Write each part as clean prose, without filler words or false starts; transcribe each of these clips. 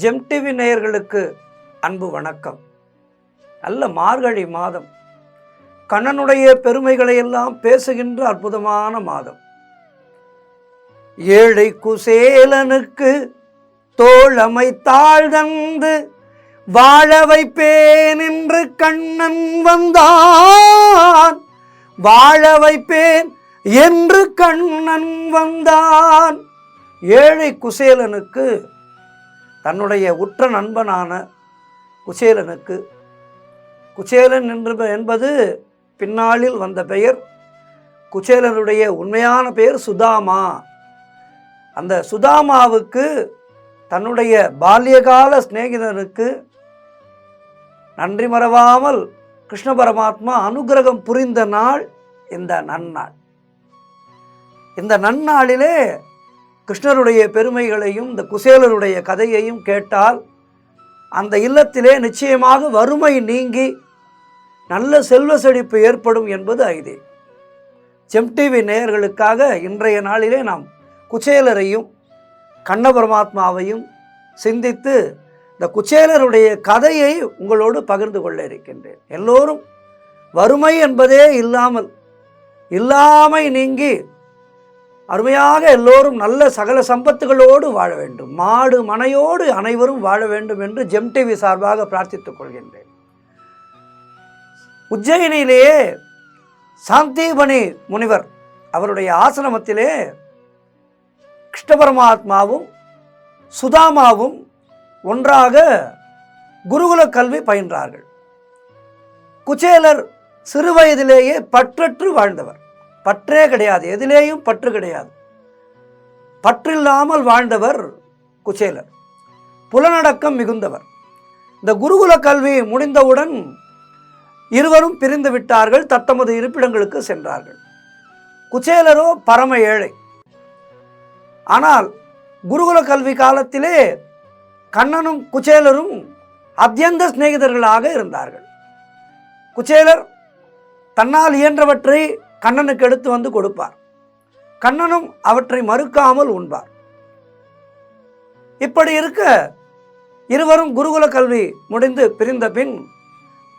GeM TV நேயர்களுக்கு அன்பு வணக்கம். நல்ல மார்கழி மாதம், கண்ணனுடைய பெருமைகளை எல்லாம் பேசுகின்ற அற்புதமான மாதம். ஏழை குசேலனுக்கு தோழமை தாழ்ந்து வாழ வைப்பேன் என்று கண்ணன் வந்தான். வாழ வைப்பேன் என்று கண்ணன் வந்தான். ஏழை குசேலனுக்கு, தன்னுடைய உற்ற நண்பனான குசேலனுக்கு, குசேலன் என்பது பின்னாளில் வந்த பெயர். குசேலனுடைய உண்மையான பெயர் சுதாமா. அந்த சுதாமாவுக்கு, தன்னுடைய பால்யகால சிநேகிதனுக்கு நன்றி மறவாமல் கிருஷ்ண பரமாத்மா அனுகிரகம் புரிந்த நாள் இந்த நன்னாள். இந்த நன்னாளிலே கிருஷ்ணருடைய பெருமைகளையும் இந்த குசேலருடைய கதையையும் கேட்டால் அந்த இல்லத்திலே நிச்சயமாக வறுமை நீங்கி நல்ல செல்வ செழிப்பு ஏற்படும் என்பது ஐதீகம். ஜெம் டிவி நேயர்களுக்காக இன்றைய நாளிலே நாம் குசேலரையும் கண்ண பரமாத்மாவையும் சிந்தித்து இந்த குசேலருடைய கதையை உங்களோடு பகிர்ந்து கொள்ள இருக்கின்றேன். எல்லோரும் வறுமை என்பதே இல்லாமை நீங்கி அருமையாக எல்லோரும் நல்ல சகல சம்பத்துகளோடு வாழ வேண்டும், மாடு மனையோடு அனைவரும் வாழ வேண்டும் என்று ஜெம் டிவி சார்பாக பிரார்த்தித்துக் கொள்கின்றேன். உஜ்ஜயினியிலேயே சாந்தீபனி முனிவர் அவருடைய ஆசிரமத்திலே கிருஷ்ண பரமாத்மாவும் சுதாமாவும் ஒன்றாக குருகுல கல்வி பயின்றார்கள். குசேலர் சிறு வயதிலேயே பற்றற்று வாழ்ந்தவர். பற்றே கிடையாது, எதிலேயும் பற்று கிடையாது. பற்றில்லாமல் வாழ்ந்தவர் குசேலர். புலனடக்கம் மிகுந்தவர். இந்த குருகுல கல்வி முடிந்தவுடன் இருவரும் பிரிந்து விட்டார்கள், தத்தமது இருப்பிடங்களுக்கு சென்றார்கள். குசேலரோ பரம ஏழை. ஆனால் குருகுல கல்வி காலத்திலே கண்ணனும் குசேலரும் அத்தியந்த சிநேகிதர்களாக இருந்தார்கள். குசேலர் தன்னால் இயன்றவற்றை கண்ணனுக்கு எடுத்து வந்து கொடுப்பார். கண்ணனும் அவற்றை மறுக்காமல் உண்பார். இப்படி இருக்க இருவரும் குருகுல கல்வி முடிந்து பிரிந்த பின்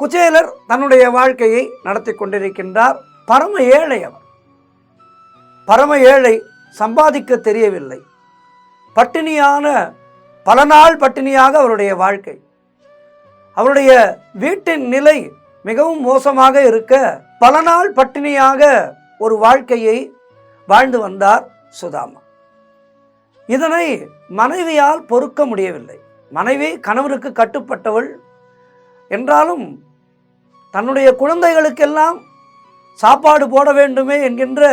குசேலர் தன்னுடைய வாழ்க்கையை நடத்தி கொண்டிருக்கின்றார். பரம ஏழை அவர். பரம ஏழை, சம்பாதிக்க தெரியவில்லை. பட்டினியான, பல நாள் பட்டினியாக அவருடைய வாழ்க்கை. அவருடைய வீட்டின் நிலை மிகவும் மோசமாக இருக்க பல நாள் பட்டினியாக ஒரு வாழ்க்கையை வாழ்ந்து வந்தார் சுதாமா. இதனை மனைவியால் பொறுக்க முடியவில்லை. மனைவி கணவருக்கு கட்டுப்பட்டவள் என்றாலும் தன்னுடைய குழந்தைகளுக்கெல்லாம் சாப்பாடு போட வேண்டுமே என்கின்ற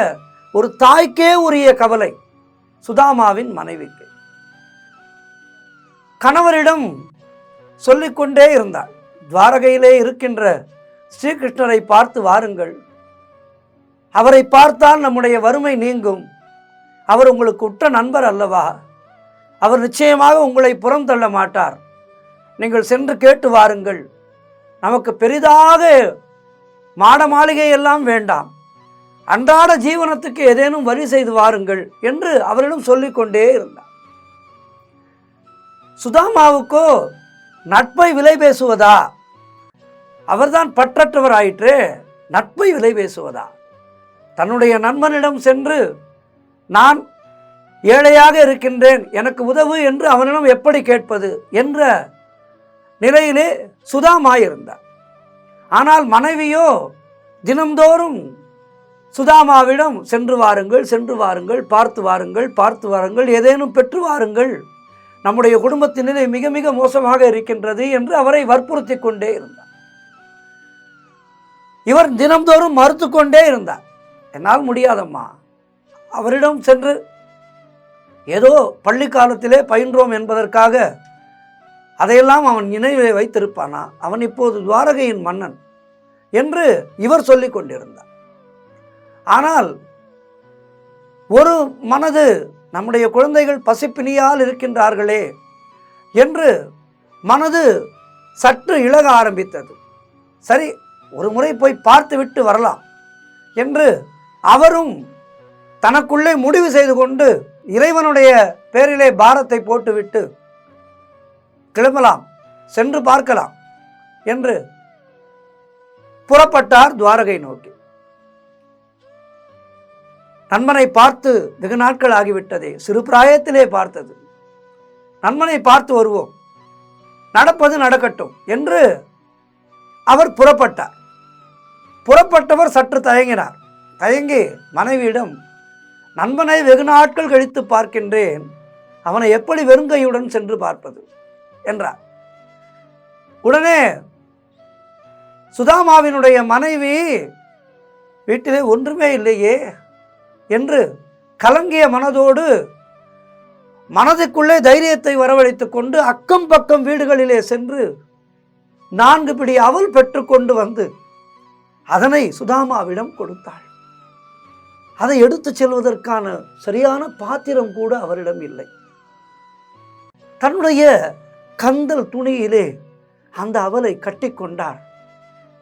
ஒரு தாய்க்கே உரிய கவலை சுதாமாவின் மனைவிக்கு. கணவரிடம் சொல்லிக்கொண்டே இருந்தாள், துவாரகையிலே இருக்கின்ற ஸ்ரீகிருஷ்ணரை பார்த்து வாருங்கள், அவரை பார்த்தால் நம்முடைய வறுமை நீங்கும், அவர் உங்களுக்கு உற்ற நண்பர் அல்லவா, அவர் நிச்சயமாக உங்களை புறம் தள்ள மாட்டார், நீங்கள் சென்று கேட்டு வாருங்கள், நமக்கு பெரிதாக மாட மாளிகை எல்லாம் வேண்டாம், அன்றாட ஜீவனத்துக்கு ஏதேனும் வழி செய்து வாருங்கள் என்று அவரிடம் சொல்லிக்கொண்டே இருந்தார். சுதாமாவுக்கோ நட்பை விலை பேசுவதா, அவர்தான் பற்றற்றவர் ஆயிற்று, நட்பை விலை பேசுவதா, தன்னுடைய நண்பனிடம் சென்று நான் ஏழையாக இருக்கின்றேன் எனக்கு உதவு என்று அவனிடம் எப்படி கேட்பது என்ற நிலையிலே சுதாமா இருந்தார். ஆனால் மனைவியோ தினம்தோறும் சுதாமாவிடம் சென்று வாருங்கள், பார்த்து வாருங்கள், ஏதேனும் பெற்று வாருங்கள், நம்முடைய குடும்பத்தின் நிலை மிக மிக மோசமாக இருக்கின்றது என்று அவரை வற்புறுத்தி கொண்டே இருந்தார். இவர் தினம்தோறும் மறுத்து கொண்டே இருந்தார். என்னால் முடியாதம்மா, அவரிடம் சென்று ஏதோ பள்ளி காலத்திலே பயின்றோம் என்பதற்காக அதையெல்லாம் அவன் நினைவில் வைத்திருப்பானா, அவன் இப்போது துவாரகையின் மன்னன் என்று இவர் சொல்லிக் கொண்டிருந்தார். ஆனால் ஒரு மனது நம்முடைய குழந்தைகள் பசிப்பினியால் இருக்கின்றார்களே என்று மனது சற்று இழக ஆரம்பித்தது. சரி, ஒரு முறை போய் பார்த்துவிட்டு வரலாம் என்று அவரும் தனக்குள்ளே முடிவு செய்து கொண்டு இறைவனுடைய பேரிலே பாரத்தை போட்டுவிட்டு கிளம்பலாம், சென்று பார்க்கலாம் என்று புறப்பட்டார் துவாரகை நோக்கி. நண்பனை பார்த்து வெகு நாட்கள் ஆகிவிட்டதே, சிறு பிராயத்திலே பார்த்தது. நண்பனை பார்த்து வருவோம், நடப்பது நடக்கட்டும் என்று அவர் புறப்பட்டார். புறப்பட்டவர் சற்று தயங்கினார். தயங்கி மனைவியிடம், நண்பனை வெகு நாட்கள் கழித்து பார்க்கின்றேன், அவனை எப்படி வெறுங்கையுடன் சென்று பார்ப்பது என்றார். உடனே சுதாமாவினுடைய மனைவி, வீட்டிலே ஒன்றுமே இல்லையே என்று கலங்கிய மனதோடு மனதுக்குள்ளே தைரியத்தை வரவழைத்துக் கொண்டு அக்கம் பக்கம் வீடுகளிலே சென்று 4 பிடி அவல் பெற்றுக்கொண்டு வந்து அதனை சுதாமாவிடம் கொடுத்தாள். அதை எடுத்து செல்வதற்கான சரியான பாத்திரம் கூட அவரிடம் இல்லை. தன்னுடைய கந்தல் துணியிலே அந்த அவலை கட்டிக்கொண்டார்.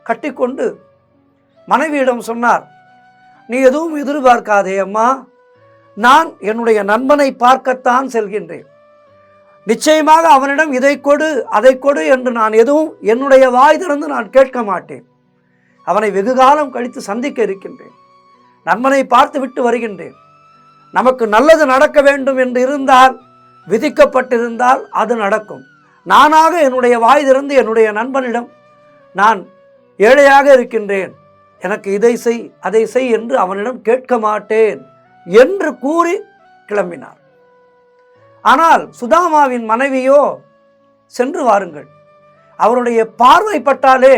கட்டிக்கொண்டு மனைவியிடம் சொன்னார், நீ எதுவும் எதிர்பார்க்காதே அம்மா, நான் என்னுடைய நண்பனை பார்க்கத்தான் செல்கின்றேன். நிச்சயமாக அவனிடம் இதை கொடு அதை கொடு என்று நான் எதுவும் என்னுடைய வாய் திறந்து நான் கேட்க மாட்டேன். அவனை வெகு காலம் கழித்து சந்திக்க இருக்கின்றேன். நண்பனை பார்த்து விட்டு வருகின்றேன். நமக்கு நல்லது நடக்க வேண்டும் என்று இருந்தால், விதிக்கப்பட்டிருந்தால் அது நடக்கும். நானாக என்னுடைய வாய் திறந்து என்னுடைய நண்பனிடம் நான் ஏழையாக இருக்கின்றேன், எனக்கு இதை செய் அதை செய் என்று அவனிடம் கேட்க மாட்டேன் என்று கூறி கிளம்பினார். ஆனால் சுதாமாவின் மனைவியோ, சென்று வாருங்கள், அவருடைய பார்வைப்பட்டாலே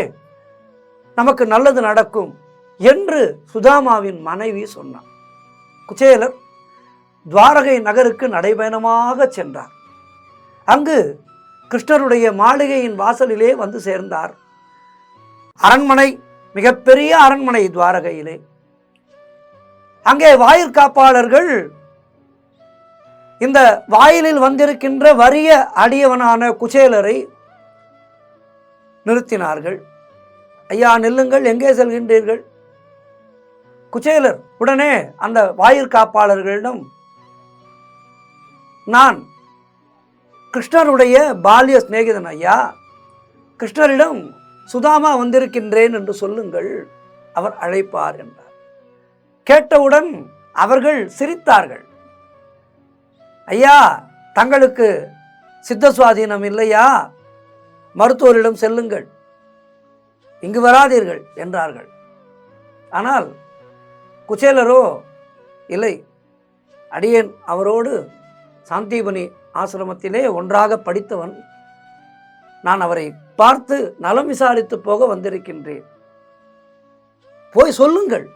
நமக்கு நல்லது நடக்கும் என்று சுதாமாவின் மனைவி சொன்னார். குச்சேலர் துவாரகை நகருக்கு நடைபயணமாக சென்றார். அங்கு கிருஷ்ணருடைய மாளிகையின் வாசலிலே வந்து சேர்ந்தார். அரண்மனை, மிகப்பெரிய அரண்மனை துவாரகையிலே. அங்கே வாயிற்காப்பாளர்கள் இந்த வாயிலில் வந்திருக்கின்ற வறிய அடியவனான குச்சேலரை நிறுத்தினார்கள். ஐயா நில்லுங்கள், எங்கே செல்கின்றீர்கள்? குச்சேலர் உடனே அந்த வாயிற்காப்பாளர்களிடம், நான் கிருஷ்ணருடைய பால்ய சிநேகிதன் ஐயா, கிருஷ்ணரிடம் சுதாமா வந்திருக்கின்றேன் என்று சொல்லுங்கள், அவர் அழைப்பார் என்றார். கேட்டவுடன் அவர்கள் சிரித்தார்கள். ஐயா, தங்களுக்கு சித்த சுவாதீனம் இல்லையா? மருத்துவரிடம் செல்லுங்கள், இங்கு வராதீர்கள் என்றார்கள். ஆனால் குச்சேலரோ, இல்லை, அடியேன் அவரோடு சாந்தீபனி ஆசிரமத்திலே ஒன்றாக படித்தவன், நான் அவரை பார்த்து நலம் விசாரித்து போக வந்திருக்கின்றேன், போய் சொல்லுங்கள்,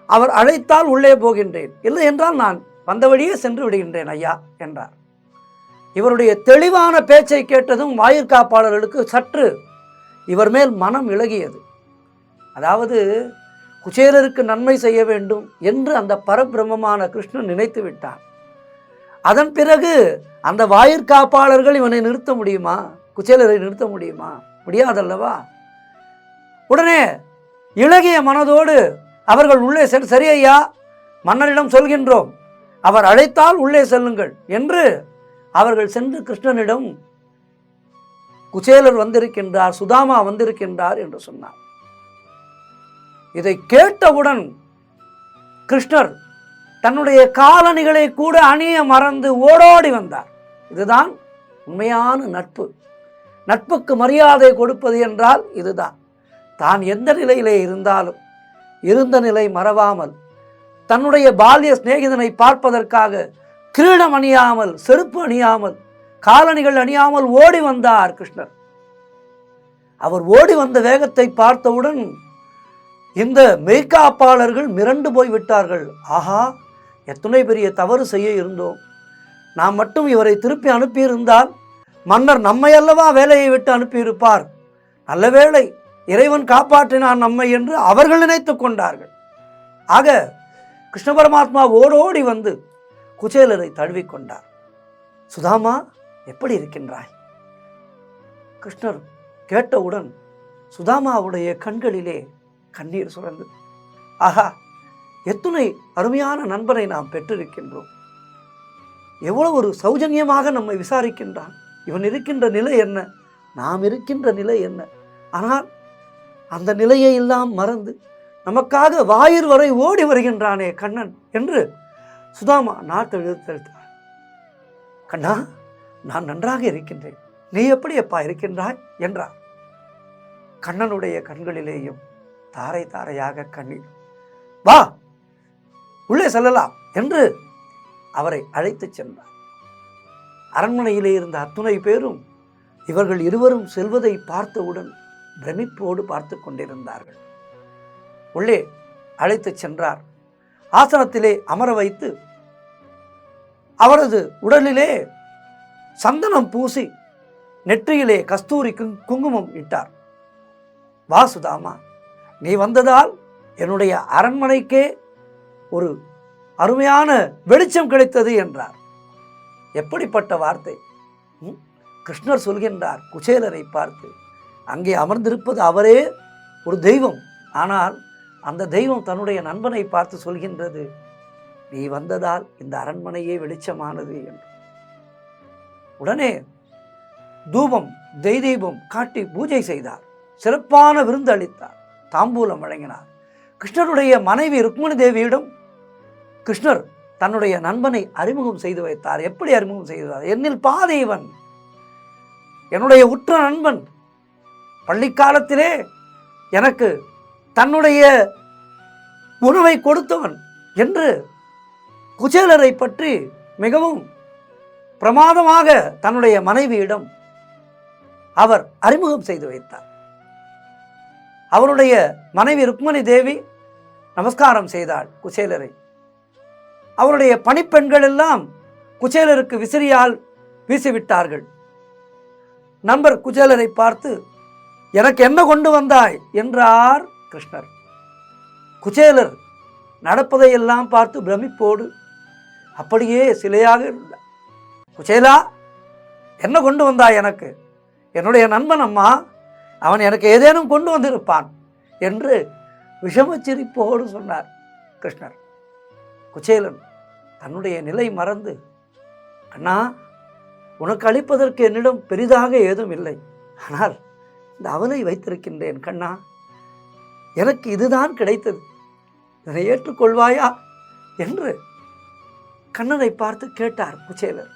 அவர் அழைத்தால் உள்ளே போகின்றேன், இல்லை என்றால் நான் வந்த வழியே சென்று விடுகின்றேன் ஐயா என்றார். இவருடைய தெளிவான பேச்சை கேட்டதும் வாயிற்காப்பாளர்களுக்கு சற்று இவர் மேல் மனம் இளகியது. அதாவது குச்சேலருக்கு நன்மை செய்ய வேண்டும் என்று அந்த பரபிரம்மமான கிருஷ்ணன் நினைத்து விட்டார். அதன் பிறகு அந்த வாயிற்காப்பாளர்கள் இவனை நிறுத்த முடியுமா? குச்சேலரை நிறுத்த முடியுமா? முடியாதல்லவா? உடனே இளகிய மனதோடு அவர்கள் உள்ளே சென்று, சரி ஐயா, மன்னரிடம் சொல்கின்றோம், அவர் அழைத்தால் உள்ளே செல்லுங்கள் என்று அவர்கள் சென்று கிருஷ்ணனிடம் குச்சேலர் வந்திருக்கின்றார், சுதாமா வந்திருக்கின்றார் என்று சொன்னார். இதை கேட்டவுடன் கிருஷ்ணர் தன்னுடைய காலணிகளை கூட அணிய மறந்து ஓடோடி வந்தார். இதுதான் உண்மையான நட்பு. நட்புக்கு மரியாதை கொடுப்பது என்றால் இதுதான். தான் எந்த நிலையிலே இருந்தாலும் இருந்த நிலை மறவாமல் தன்னுடைய பால்ய சிநேகிதனை பார்ப்பதற்காக கிரீடம் அணியாமல், செருப்பு அணியாமல், காலணிகள் அணியாமல் ஓடி வந்தார் கிருஷ்ணர். அவர் ஓடி வந்த வேகத்தை பார்த்தவுடன் இந்த மெய்காப்பாளர்கள் மிரண்டு போய் விட்டார்கள். ஆஹா, எத்தனை பெரிய தவறு செய்ய இருந்தோம், நாம் மட்டும் இவரை திருப்பி அனுப்பியிருந்தால் மன்னர் நம்மை அல்லவா வேலையை விட்டு அனுப்பியிருப்பார், நல்ல வேளை இறைவன் காப்பாற்றினான் நம்மை என்று அவர்கள் நினைத்து கொண்டார்கள். ஆக கிருஷ்ண பரமாத்மா ஓடோடி வந்து குச்சேலரை தழுவிக்கொண்டார். சுதாமா, எப்படி இருக்கின்றாய்? கிருஷ்ணர் கேட்டவுடன் சுதாமாவுடைய கண்களிலே கண்ணீர் சுரந்தது. ஆஹா, எத்துணை அருமையான நண்பனை நாம் பெற்றிருக்கின்றோம், எவ்வளவு ஒரு சௌஜன்யமாக நம்மை விசாரிக்கின்றான், இவன் இருக்கின்ற நிலை என்ன, நாம் இருக்கின்ற நிலை என்ன? ஆனால் அந்த நிலையை எல்லாம் மறந்து நமக்காக வாயிற் வரை ஓடி வருகின்றானே கண்ணன் என்று சுதாமா நாட்டெழுத்தாள். கண்ணா, நான் நன்றாக இருக்கின்றேன், நீ எப்படி அப்பா இருக்கின்றாய் என்றார். கண்ணனுடைய கண்களிலேயும் தாரை தாரையாக கண்ணீர். வா, உள்ளே செல்லலாம் என்று அவரை அழைத்துச் சென்றார். அரண்மனையிலே இருந்த அத்துணை பேரும் இவர்கள் இருவரும் செல்வதை பார்த்தவுடன் பிரமிப்போடு பார்த்து கொண்டிருந்தார்கள். உள்ளே அழைத்துச் சென்றார். ஆசனத்திலே அமர வைத்து அவரது உடலிலே சந்தனம் பூசி நெற்றியிலே கஸ்தூரி குங்குமம் இட்டார். வா சுதாமா, நீ வந்ததால் என்னுடைய அரண்மனைக்கே ஒரு அருமையான வெளிச்சம் கிடைத்தது என்றார். எப்படிப்பட்ட வார்த்தை! கிருஷ்ணர் சொல்கின்றார் குச்சேலரை பார்த்து, அங்கே அமர்ந்திருப்பது அவரே ஒரு தெய்வம். ஆனால் அந்த தெய்வம் தன்னுடைய நண்பனை பார்த்து சொல்கின்றது, நீ வந்ததால் இந்த அரண்மனையே வெளிச்சமானது என்று. உடனே தூபம் தெய்தீபம் காட்டி பூஜை செய்தார். சிறப்பான விருந்து அளித்தார். தாம்பூலம் வழங்கினார். கிருஷ்ணருடைய மனைவி ருக்மணி தேவியிடம் கிருஷ்ணர் தன்னுடைய நண்பனை அறிமுகம் செய்து வைத்தார். எப்படி அறிமுகம் செய்தார்? என்னில் பாதி இவன், என்னுடைய உற்ற நண்பன், பள்ளிக்காலத்திலே எனக்கு தன்னுடைய உணவை கொடுத்தவன் என்று குச்சேலரை பற்றி மிகவும் பிரமாதமாக தன்னுடைய மனைவியிடம் அவர் அறிமுகம் செய்து வைத்தார். அவருடைய மனைவி ருக்மணி தேவி நமஸ்காரம் செய்தாள் குச்சேலரை. அவருடைய பணிப்பெண்கள் எல்லாம் குச்சேலருக்கு விசிறியால் வீசிவிட்டார்கள். நண்பர் குச்சேலரை பார்த்து, எனக்கு என்ன கொண்டு வந்தாய் என்றார் கிருஷ்ணர். குச்சேலர் நடப்பதையெல்லாம் பார்த்து பிரமிப்போடு அப்படியே சிலையாக இருந்தார். குச்சேலா, என்ன கொண்டு வந்தாய் எனக்கு? என்னுடைய நண்பன் அம்மா, அவன் எனக்கு ஏதேனும் கொண்டு வந்திருப்பான் என்று விஷமச்சிரிப்போடு சொன்னார் கிருஷ்ணர். குச்சேலன் தன்னுடைய நிலை மறந்து, கண்ணா, உனக்கு அளிப்பதற்கு என்னிடம் பெரிதாக ஏதும் இல்லை, ஆனால் இந்த அவலை வைத்திருக்கின்றேன் கண்ணா, எனக்கு இதுதான் கிடைத்தது, இதனை ஏற்றுக்கொள்வாயா என்று கண்ணனை பார்த்து கேட்டார் குச்சேலர்.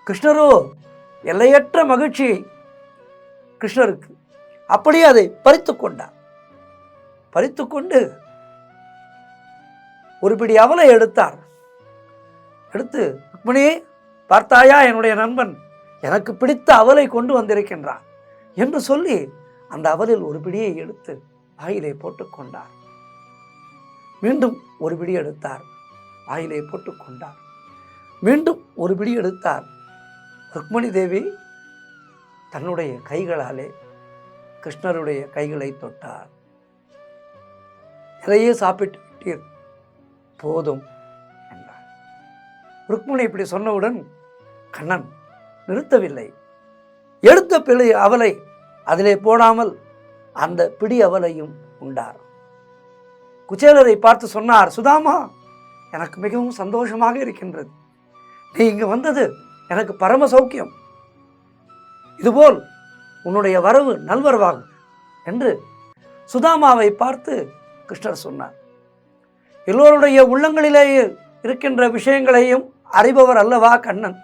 கிருஷ்ணரோ எல்லையற்ற மகிழ்ச்சி கிருஷ்ணருக்கு. அப்படியே அதை பறித்து கொண்டார். பறித்துக்கொண்டு ஒரு பிடி அவலை எடுத்தார். எடுத்து, ருக்மிணி, பார்த்தாயா, என்னுடைய நண்பன் எனக்கு பிடித்த அவலை கொண்டு வந்திருக்கின்றான் என்று சொல்லி அந்த அவலில் ஒரு பிடியை எடுத்து வாயிலே போட்டுக்கொண்டார். மீண்டும் ஒரு பிடி எடுத்தார், வாயிலே போட்டுக்கொண்டார். மீண்டும் ஒரு பிடி எடுத்தார். ருக்மணி தேவி தன்னுடைய கைகளாலே கிருஷ்ணருடைய கைகளை தொட்டார். நிறைய சாப்பிட்டு விட்டீர், போதும் என்றார். ருக்மிணி இப்படி சொன்னவுடன் கண்ணன் நிறுத்தவில்லை. எடுத்த பிழை அவலை அதிலே போடாமல் அந்த பிடி அவலையும் உண்டார். குச்சேலரை பார்த்து சொன்னார், சுதாமா, எனக்கு மிகவும் சந்தோஷமாக இருக்கின்றது, நீ இங்கு வந்தது எனக்கு பரம சௌக்கியம், இதுபோல் உன்னுடைய வரவு நல்வரவாகும் என்று சுதாமாவை பார்த்து கிருஷ்ணர் சொன்னார். எல்லோருடைய உள்ளங்களிலேயே இருக்கின்ற விஷயங்களையும் அறிபவர் அல்லவா கண்ணன்.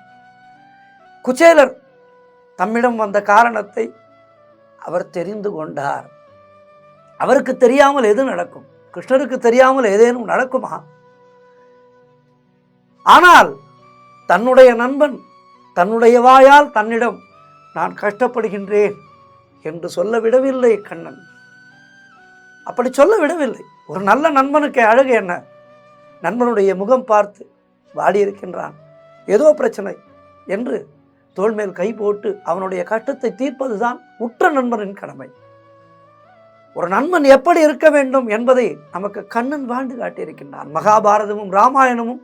குச்சேலர் தம்மிடம் வந்த காரணத்தை அவர் தெரிந்து கொண்டார். அவருக்கு தெரியாமல் எது நடக்கும்? கிருஷ்ணருக்கு தெரியாமல் ஏதேனும் நடக்குமா? ஆனால் தன்னுடைய நண்பன் தன்னுடைய வாயால் தன்னிடம் நான் கஷ்டப்படுகின்றேன் என்று சொல்ல விடவில்லை கண்ணன். அப்படி சொல்ல விடவில்லை. ஒரு நல்ல நண்பனுக்கு அழகு என்ன? நண்பனுடைய முகம் பார்த்து வாடியிருக்கின்றான், ஏதோ பிரச்சனை என்று தோள் மேல் கை போட்டு அவனுடைய கஷ்டத்தை தீர்ப்பதுதான் உற்ற நண்பனின் கடமை. ஒரு நண்பன் எப்படி இருக்க வேண்டும் என்பதை நமக்கு கண்ணன் வாழ்ந்து காட்டியிருக்கின்றான். மகாபாரதமும் ராமாயணமும்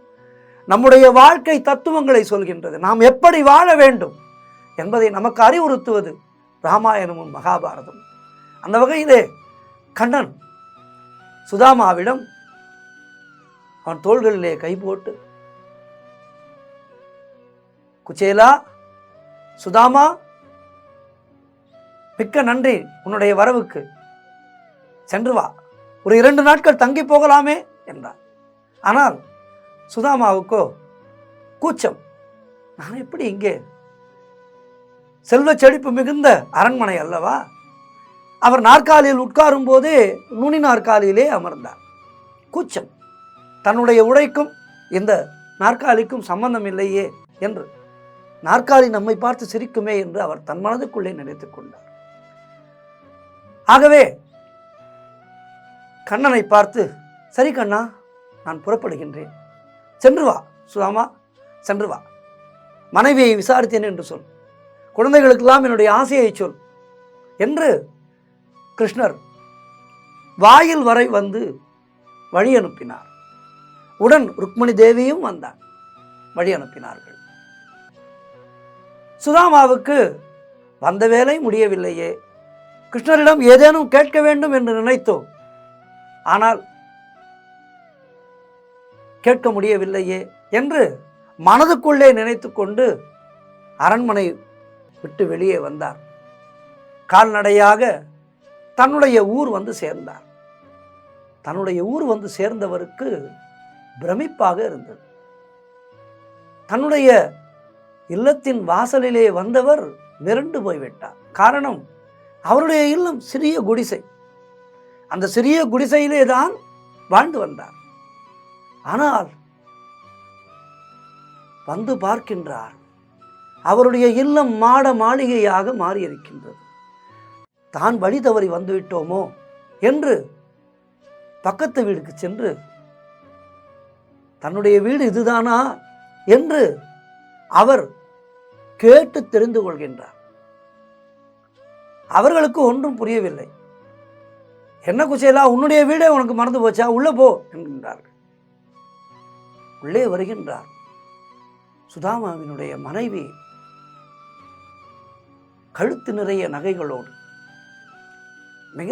நம்முடைய வாழ்க்கை தத்துவங்களை சொல்கின்றது. நாம் எப்படி வாழ வேண்டும் என்பதை நமக்கு அறிவுறுத்துவது ராமாயணமும் மகாபாரதமும். அந்த வகையிலே கண்ணன் சுதாமாவிடம் அவன் தோள்களிலே கை போட்டு, குச்சேலா, சுதாமா, மிக்க நன்றி உன்னுடைய வரவுக்கு, சென்று வா, ஒரு 2 நாட்கள் தங்கி போகலாமே என்றார். ஆனால் சுதாமாவுக்கோ கூச்சம், நான் எப்படி இங்கே, செல்வ செழிப்பு மிகுந்த அரண்மனை அல்லவா? அவர் நாற்காலியில் உட்காரும் போதே நுனி நாற்காலியிலே அமர்ந்தார். கூச்சம், தன்னுடைய உடைக்கும் இந்த நாற்காலிக்கும் சம்பந்தம் இல்லையே என்று, நாற்காலி நம்மை பார்த்து சிரிக்குமே என்று அவர் தன் மனதுக்குள்ளே நினைத்துக் கொண்டார். ஆகவே கண்ணனை பார்த்து, சரி கண்ணா, நான் புறப்படுகின்றேன், சென்று வா சுதாமா, சென்று வா, மனைவியை விசாரித்தேன் என்று சொல், குழந்தைகளுக்கெல்லாம் என்னுடைய ஆசையை சொல் என்று கிருஷ்ணர் வாயில் வரை வந்து வழி அனுப்பினார். உடன் ருக்மணி தேவியும் வந்தார், வழி அனுப்பினார்கள். சுதாமாவுக்கு வந்த வேலை முடியவில்லையே, கிருஷ்ணரிடம் ஏதேனும் கேட்க வேண்டும் என்று நினைத்தோம், ஆனால் கேட்க முடியவில்லையே என்று மனதுக்குள்ளே நினைத்து கொண்டு அரண்மனை விட்டு வெளியே வந்தார். கால்நடையாக தன்னுடைய ஊர் வந்து சேர்ந்தார். தன்னுடைய ஊர் வந்து சேர்ந்தவருக்கு பிரமிப்பாக இருந்தது. தன்னுடைய இல்லத்தின் வாசலிலே வந்தவர் மிரண்டு போய்விட்டார். காரணம், அவருடைய இல்லம் சிறிய குடிசை. அந்த சிறிய குடிசையிலே தான் வாழ்ந்து வந்தார். ஆனால் வந்து பார்க்கின்றார், அவருடைய இல்லம் மாட மாளிகையாக மாறியிருக்கின்றது. தான் வழி தவறி வந்துவிட்டோமோ என்று பக்கத்து வீடுக்கு சென்று, தன்னுடைய வீடு இதுதானா என்று அவர் கேட்டு தெரிந்து கொள்கின்றார். அவர்களுக்கு ஒன்றும் புரியவில்லை. என்ன குச்சேலா, உன்னுடைய வீடே உனக்கு மறந்து போச்சா, உள்ள போ என்கின்றார்கள். உள்ளே வருகின்றார். சுதாமாவினுடைய மனைவி கழுத்து நிறைய நகைகளோடு, மிக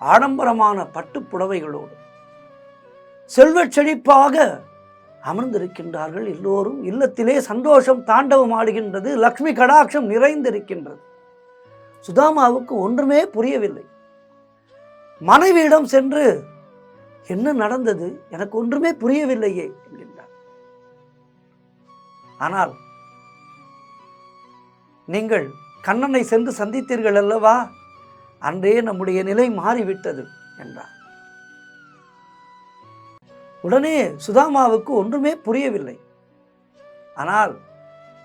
ஆடம்பரமான பட்டு புடவைகளோடு செல்வ செழிப்பாக அமர்ந்திருக்கின்றார்கள். எல்லோரும் இல்லத்திலே சந்தோஷம் தாண்டவம் ஆடுகின்றது, லக்ஷ்மி கடாட்சம் நிறைந்திருக்கின்றது. சுதாமாவுக்கு ஒன்றுமே புரியவில்லை. மனைவியிடம் சென்று, என்ன நடந்தது, எனக்கு ஒன்றுமே புரியவில்லையே என்கின்றார். ஆனால் நீங்கள் கண்ணனை சென்று சந்தித்தீர்கள் அல்லவா, அன்றே நம்முடைய நிலை மாறிவிட்டது என்றார். உடனே சுதாமாவுக்கு ஒன்றுமே புரியவில்லை. ஆனால்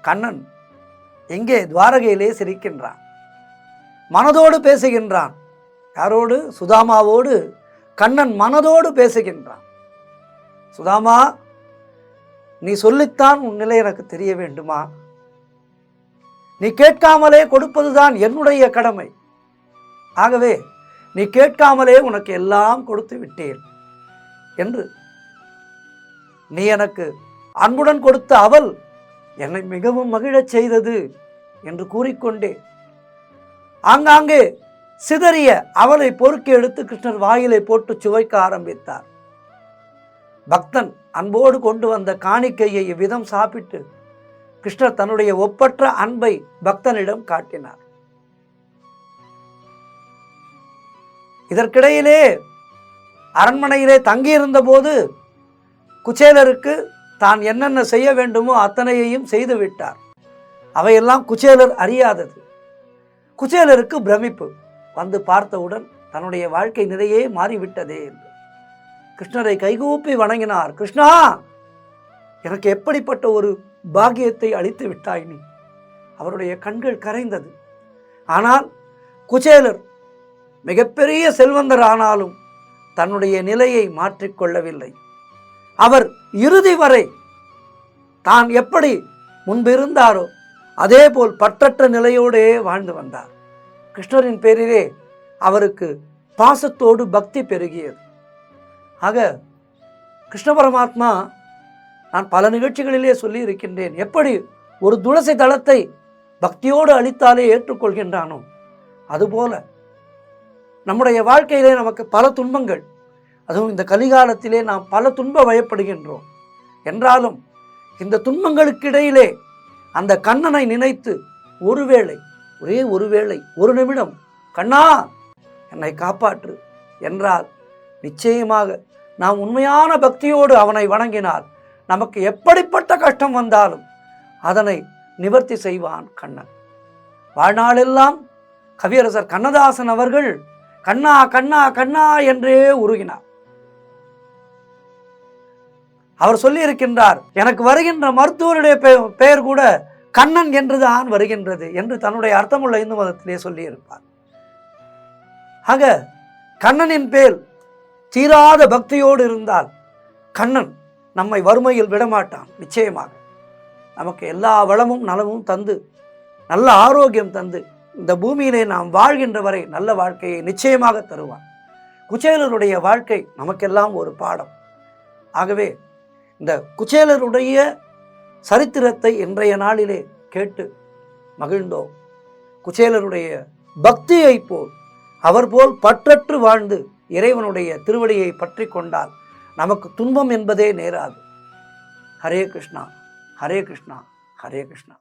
கண்ணன் எங்கே துவாரகையிலே சிரிக்கின்றான், மனதோடு பேசுகின்றான். யாரோடு? சுதாமாவோடு கண்ணன் மனதோடு பேசுகின்றான். சுதாமா, நீ சொல்லித்தான் உன் நிலை எனக்கு தெரிய வேண்டுமா? நீ கேட்காமலே கொடுப்பதுதான் என்னுடைய கடமை. ஆகவே நீ கேட்காமலே உனக்கு எல்லாம் கொடுத்து விட்டேன் என்று, நீ எனக்கு அன்புடன் கொடுத்த அவள் என்னை மிகவும் மகிழச் செய்தது என்று கூறிக்கொண்டே ஆங்காங்கே சிதறிய அவளை பொறுக்கி எடுத்து கிருஷ்ணர் வாயிலை போட்டு சுவைக்க ஆரம்பித்தார். பக்தன் அன்போடு கொண்டு வந்த காணிக்கையை இவ்விதம் சாப்பிட்டு கிருஷ்ணர் தன்னுடைய ஒப்பற்ற அன்பை பக்தனிடம் காட்டினார். இதற்கிடையிலே அரண்மனையிலே தங்கியிருந்த போது குச்சேலருக்கு தான் என்னென்ன செய்ய வேண்டுமோ அத்தனையையும் செய்து விட்டார். அவையெல்லாம் குச்சேலர் அறியாதது. குச்சேலருக்கு பிரமிப்பு வந்து பார்த்தவுடன் தன்னுடைய வாழ்க்கை நிறையே மாறிவிட்டதே என்று கிருஷ்ணரை கைகூப்பி வணங்கினார். கிருஷ்ணா, எனக்கு எப்படிப்பட்ட ஒரு பாக்கியத்தை அளித்து விட்டாய் நீ. அவருடைய கண்கள் கரைந்தது. ஆனால் குச்சேலர் மிகப்பெரிய செல்வந்தர் ஆனாலும் தன்னுடைய நிலையை மாற்றிக்கொள்ளவில்லை. அவர் இறுதி வரை தான் எப்படி முன்பிருந்தாரோ அதேபோல் பற்றற்ற நிலையோடே வாழ்ந்து வந்தார். கிருஷ்ணரின் பேரிலே அவருக்கு பாசத்தோடு பக்தி பெருகியது. ஆக கிருஷ்ண பரமாத்மா, நான் பல நிகழ்ச்சிகளிலே சொல்லி இருக்கின்றேன், எப்படி ஒரு துளசி தளத்தை பக்தியோடு அளித்தாலே ஏற்றுக்கொள்கின்றானோ அதுபோல நம்முடைய வாழ்க்கையிலே நமக்கு பல துன்பங்கள், அதுவும் இந்த கலிகாலத்திலே நாம் பல துன்ப பயப்படுகின்றோம். என்றாலும் இந்த துன்பங்களுக்கு இடையிலே அந்த கண்ணனை நினைத்து ஒருவேளை, ஒருவேளை, ஒரு நிமிடம் கண்ணா என்னை காப்பாற்று என்றால் நிச்சயமாக நாம் உண்மையான பக்தியோடு அவனை வணங்கினால் நமக்கு எப்படிப்பட்ட கஷ்டம் வந்தாலும் அதனை நிவர்த்தி செய்வான் கண்ணன். வாழ்நாளெல்லாம் கவியரசர் கண்ணதாசன் அவர்கள் கண்ணா கண்ணா கண்ணா என்றே உருகினார். அவர் சொல்லியிருக்கின்றார், எனக்கு வருகின்ற மருத்துவருடைய பெயர் கூட கண்ணன் என்றுதான் வருகின்றது என்று தன்னுடைய அர்த்தமுள்ள இந்து மதத்திலே சொல்லியிருப்பார். ஆக கண்ணனின் பேர் தீராத பக்தியோடு இருந்தால் கண்ணன் நம்மை வறுமையில் விடமாட்டான். நிச்சயமாக நமக்கு எல்லா வளமும் நலமும் தந்து நல்ல ஆரோக்கியம் தந்து இந்த பூமியிலே நாம் வாழ்கின்ற வரை நல்ல வாழ்க்கையை நிச்சயமாக தருவான். குச்சேலருடைய வாழ்க்கை நமக்கெல்லாம் ஒரு பாடம். ஆகவே இந்த குச்சேலருடைய சரித்திரத்தை இன்றைய நாளிலே கேட்டு மகிழ்ந்தோம். குச்சேலருடைய பக்தியை போல் அவர் போல் பற்றற்று வாழ்ந்து இறைவனுடைய திருவடியை பற்றி கொண்டால் நமக்கு துன்பம் என்பதே நேராது. ஹரே கிருஷ்ணா, ஹரே கிருஷ்ணா, ஹரே கிருஷ்ணா.